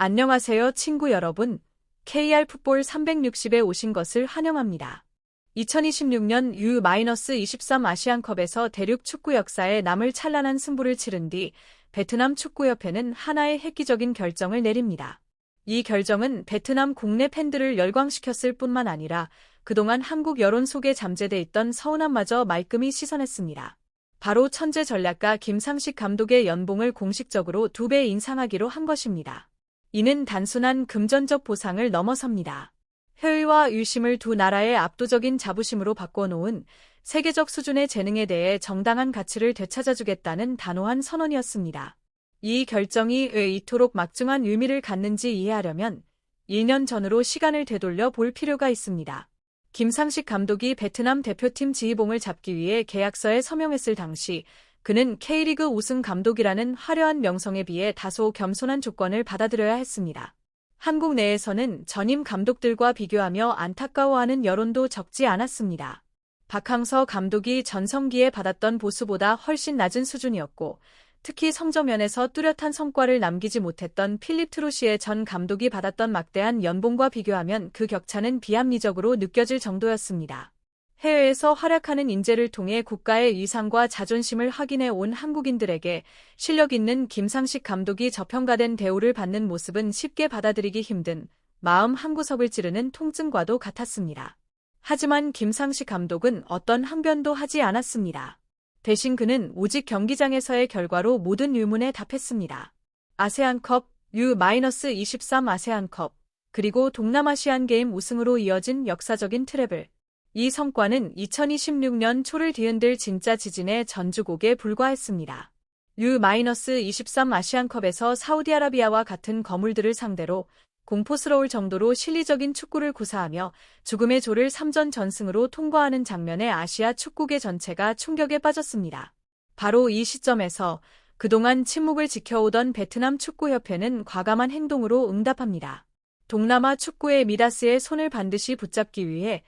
안녕하세요, 친구 여러분. KR 풋볼 360에 오신 것을 환영합니다. 2026년 U-23 아시안컵에서 대륙 축구 역사에 남을 찬란한 승부를 치른 뒤 베트남 축구협회는 하나의 획기적인 결정을 내립니다. 이 결정은 베트남 국내 팬들을 열광시켰을 뿐만 아니라 그동안 한국 여론 속에 잠재돼 있던 서운함마저 말끔히 씻어냈습니다. 바로 천재 전략가 김상식 감독의 연봉을 공식적으로 2배 인상하기로 한 것입니다. 이는 단순한 금전적 보상을 넘어섭니다. 회의와 유심을 두 나라의 압도적인 자부심으로 바꿔놓은 세계적 수준의 재능에 대해 정당한 가치를 되찾아주겠다는 단호한 선언이었습니다. 이 결정이 왜 이토록 막중한 의미를 갖는지 이해하려면 1년 전으로 시간을 되돌려 볼 필요가 있습니다. 김상식 감독이 베트남 대표팀 지휘봉을 잡기 위해 계약서에 서명했을 당시 그는 K리그 우승 감독이라는 화려한 명성에 비해 다소 겸손한 조건을 받아들여야 했습니다. 한국 내에서는 전임 감독들과 비교하며 안타까워하는 여론도 적지 않았습니다. 박항서 감독이 전성기에 받았던 보수보다 훨씬 낮은 수준이었고 특히 성적면에서 뚜렷한 성과를 남기지 못했던 필립 트루시의 전 감독이 받았던 막대한 연봉과 비교하면 그 격차는 비합리적으로 느껴질 정도였습니다. 해외에서 활약하는 인재를 통해 국가의 위상과 자존심을 확인해 온 한국인들에게 실력 있는 김상식 감독이 저평가된 대우를 받는 모습은 쉽게 받아들이기 힘든 마음 한구석을 찌르는 통증과도 같았습니다. 하지만 김상식 감독은 어떤 항변도 하지 않았습니다. 대신 그는 오직 경기장에서의 결과로 모든 의문에 답했습니다. 아세안컵, U-23 아세안컵, 그리고 동남아시안게임 우승으로 이어진 역사적인 트래블. 이 성과는 2026년 초를 뒤흔들 진짜 지진의 전주곡에 불과했습니다. U-23 아시안컵에서 사우디아라비아와 같은 거물들을 상대로 공포스러울 정도로 실리적인 축구를 구사하며 죽음의 조를 3전 전승으로 통과하는 장면에 아시아 축구계 전체가 충격에 빠졌습니다. 바로 이 시점에서 그동안 침묵을 지켜오던 베트남 축구협회는 과감한 행동으로 응답합니다. 동남아 축구의 미다스의 손을 반드시 붙잡기 위해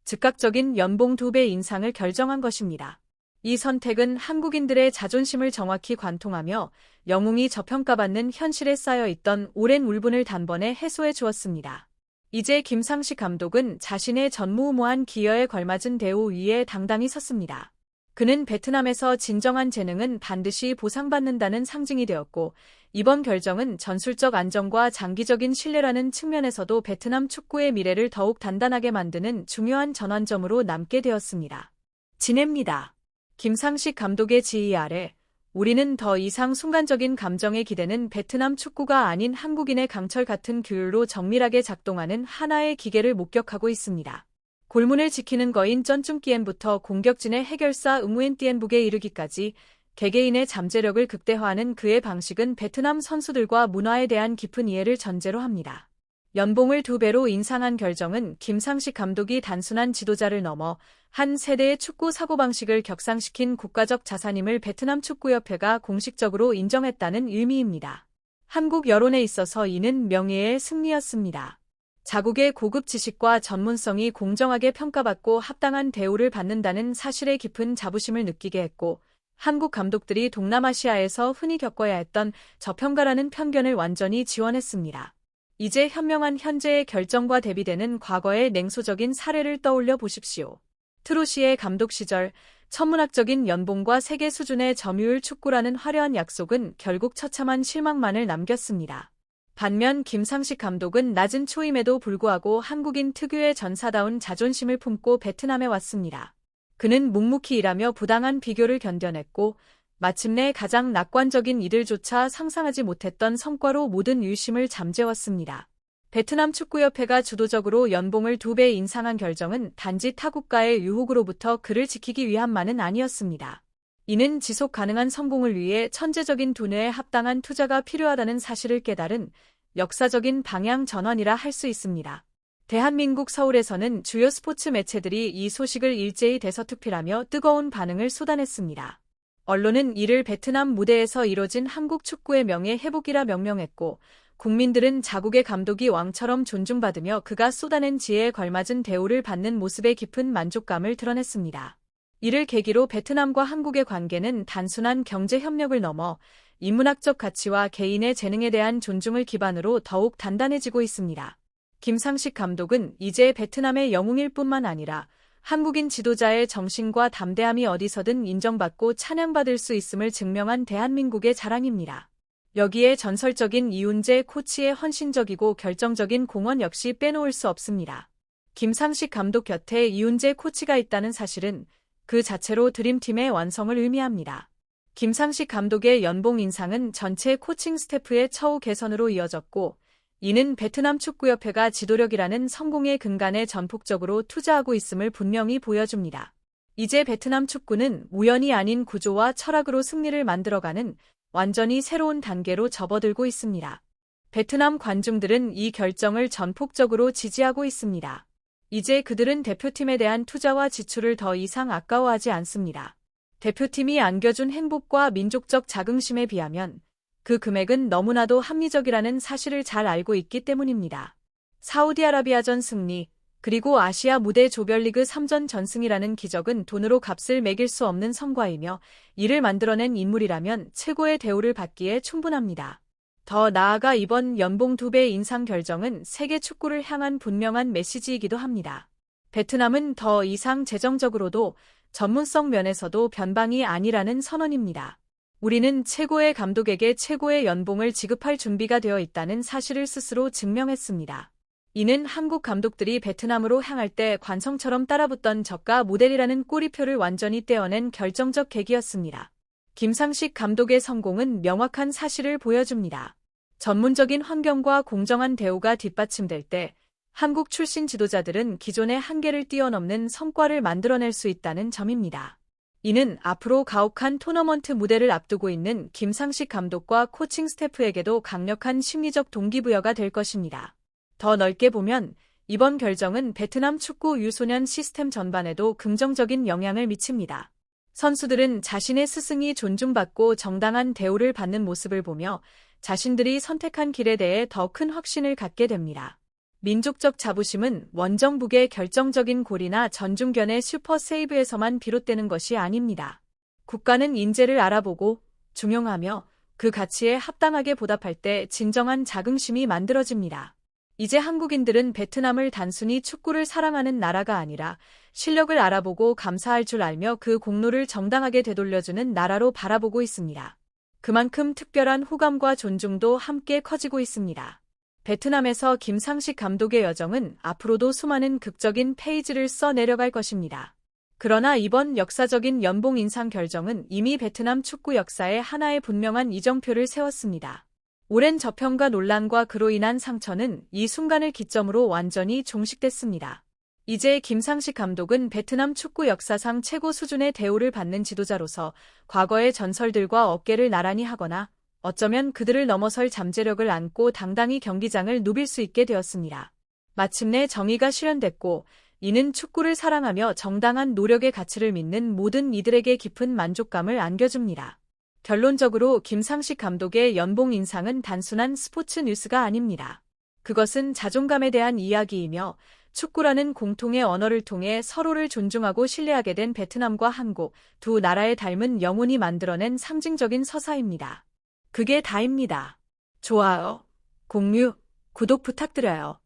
즉각적인 연봉 2배 인상을 결정한 것입니다. 이 선택은 한국인들의 자존심을 정확히 관통하며 영웅이 저평가받는 현실에 쌓여있던 오랜 울분을 단번에 해소해 주었습니다. 이제 김상식 감독은 자신의 전무후무한 기여에 걸맞은 대우 위에 당당히 섰습니다. 그는 베트남에서 진정한 재능은 반드시 보상받는다는 상징이 되었고 이번 결정은 전술적 안정과 장기적인 신뢰라는 측면에서도 베트남 축구의 미래를 더욱 단단하게 만드는 중요한 전환점으로 남게 되었습니다. 지냅니다. 김상식 감독의 지휘 아래 우리는 더 이상 순간적인 감정에 기대는 베트남 축구가 아닌 한국인의 강철 같은 규율로 정밀하게 작동하는 하나의 기계를 목격하고 있습니다. 골문을 지키는 거인 쩐쭝끼엔부터 공격진의 해결사 음무엔띠엔북에 이르기까지 개개인의 잠재력을 극대화하는 그의 방식은 베트남 선수들과 문화에 대한 깊은 이해를 전제로 합니다. 연봉을 2배로 인상한 결정은 김상식 감독이 단순한 지도자를 넘어 한 세대의 축구 사고방식을 격상시킨 국가적 자산임을 베트남 축구협회가 공식적으로 인정했다는 의미입니다. 한국 여론에 있어서 이는 명예의 승리였습니다. 자국의 고급 지식과 전문성이 공정하게 평가받고 합당한 대우를 받는다는 사실에 깊은 자부심을 느끼게 했고 한국 감독들이 동남아시아에서 흔히 겪어야 했던 저평가라는 편견을 완전히 지원했습니다. 이제 현명한 현재의 결정과 대비되는 과거의 냉소적인 사례를 떠올려 보십시오. 트루시의 감독 시절 천문학적인 연봉과 세계 수준의 점유율 축구라는 화려한 약속은 결국 처참한 실망만을 남겼습니다. 반면 김상식 감독은 낮은 초임에도 불구하고 한국인 특유의 전사다운 자존심을 품고 베트남에 왔습니다. 그는 묵묵히 일하며 부당한 비교를 견뎌냈고 마침내 가장 낙관적인 이들조차 상상하지 못했던 성과로 모든 유심을 잠재웠습니다. 베트남 축구협회가 주도적으로 연봉을 2배 인상한 결정은 단지 타국가의 유혹으로부터 그를 지키기 위함만은 아니었습니다. 이는 지속 가능한 성공을 위해 천재적인 두뇌에 합당한 투자가 필요하다는 사실을 깨달은 역사적인 방향 전환이라 할 수 있습니다. 대한민국 서울에서는 주요 스포츠 매체들이 이 소식을 일제히 대서특필하며 뜨거운 반응을 쏟아냈습니다. 언론은 이를 베트남 무대에서 이뤄진 한국 축구의 명예 회복이라 명명했고 국민들은 자국의 감독이 왕처럼 존중받으며 그가 쏟아낸 지혜에 걸맞은 대우를 받는 모습에 깊은 만족감을 드러냈습니다. 이를 계기로 베트남과 한국의 관계는 단순한 경제 협력을 넘어 인문학적 가치와 개인의 재능에 대한 존중을 기반으로 더욱 단단해지고 있습니다. 김상식 감독은 이제 베트남의 영웅일 뿐만 아니라 한국인 지도자의 정신과 담대함이 어디서든 인정받고 찬양받을 수 있음을 증명한 대한민국의 자랑입니다. 여기에 전설적인 이훈재 코치의 헌신적이고 결정적인 공헌 역시 빼놓을 수 없습니다. 김상식 감독 곁에 이훈재 코치가 있다는 사실은 그 자체로 드림팀의 완성을 의미합니다. 김상식 감독의 연봉 인상은 전체 코칭 스태프의 처우 개선으로 이어졌고, 이는 베트남 축구협회가 지도력이라는 성공의 근간에 전폭적으로 투자하고 있음을 분명히 보여줍니다. 이제 베트남 축구는 우연이 아닌 구조와 철학으로 승리를 만들어가는 완전히 새로운 단계로 접어들고 있습니다. 베트남 관중들은 이 결정을 전폭적으로 지지하고 있습니다. 이제 그들은 대표팀에 대한 투자와 지출을 더 이상 아까워하지 않습니다. 대표팀이 안겨준 행복과 민족적 자긍심에 비하면 그 금액은 너무나도 합리적이라는 사실을 잘 알고 있기 때문입니다. 사우디아라비아전 승리, 그리고 아시아 무대 조별리그 3전 전승이라는 기적은 돈으로 값을 매길 수 없는 성과이며, 이를 만들어낸 인물이라면 최고의 대우를 받기에 충분합니다. 더 나아가 이번 연봉 2배 인상 결정은 세계 축구를 향한 분명한 메시지이기도 합니다. 베트남은 더 이상 재정적으로도 전문성 면에서도 변방이 아니라는 선언입니다. 우리는 최고의 감독에게 최고의 연봉을 지급할 준비가 되어 있다는 사실을 스스로 증명했습니다. 이는 한국 감독들이 베트남으로 향할 때 관성처럼 따라붙던 저가 모델이라는 꼬리표를 완전히 떼어낸 결정적 계기였습니다. 김상식 감독의 성공은 명확한 사실을 보여줍니다. 전문적인 환경과 공정한 대우가 뒷받침될 때 한국 출신 지도자들은 기존의 한계를 뛰어넘는 성과를 만들어낼 수 있다는 점입니다. 이는 앞으로 가혹한 토너먼트 무대를 앞두고 있는 김상식 감독과 코칭 스태프에게도 강력한 심리적 동기부여가 될 것입니다. 더 넓게 보면 이번 결정은 베트남 축구 유소년 시스템 전반에도 긍정적인 영향을 미칩니다. 선수들은 자신의 스승이 존중받고 정당한 대우를 받는 모습을 보며 자신들이 선택한 길에 대해 더 큰 확신을 갖게 됩니다. 민족적 자부심은 원정북의 결정적인 골이나 전중견의 슈퍼 세이브에서만 비롯되는 것이 아닙니다. 국가는 인재를 알아보고 중용하며 그 가치에 합당하게 보답할 때 진정한 자긍심이 만들어집니다. 이제 한국인들은 베트남을 단순히 축구를 사랑하는 나라가 아니라 실력을 알아보고 감사할 줄 알며 그 공로를 정당하게 되돌려주는 나라로 바라보고 있습니다. 그만큼 특별한 호감과 존중도 함께 커지고 있습니다. 베트남에서 김상식 감독의 여정은 앞으로도 수많은 극적인 페이지를 써 내려갈 것입니다. 그러나 이번 역사적인 연봉 인상 결정은 이미 베트남 축구 역사에 하나의 분명한 이정표를 세웠습니다. 오랜 저평가 논란과 그로 인한 상처는 이 순간을 기점으로 완전히 종식됐습니다. 이제 김상식 감독은 베트남 축구 역사상 최고 수준의 대우를 받는 지도자로서 과거의 전설들과 어깨를 나란히 하거나 어쩌면 그들을 넘어설 잠재력을 안고 당당히 경기장을 누빌 수 있게 되었습니다. 마침내 정의가 실현됐고, 이는 축구를 사랑하며 정당한 노력의 가치를 믿는 모든 이들에게 깊은 만족감을 안겨줍니다. 결론적으로 김상식 감독의 연봉 인상은 단순한 스포츠 뉴스가 아닙니다. 그것은 자존감에 대한 이야기이며 축구라는 공통의 언어를 통해 서로를 존중하고 신뢰하게 된 베트남과 한국 두 나라의 닮은 영혼이 만들어낸 상징적인 서사입니다. 그게 다입니다. 좋아요, 공유, 구독 부탁드려요.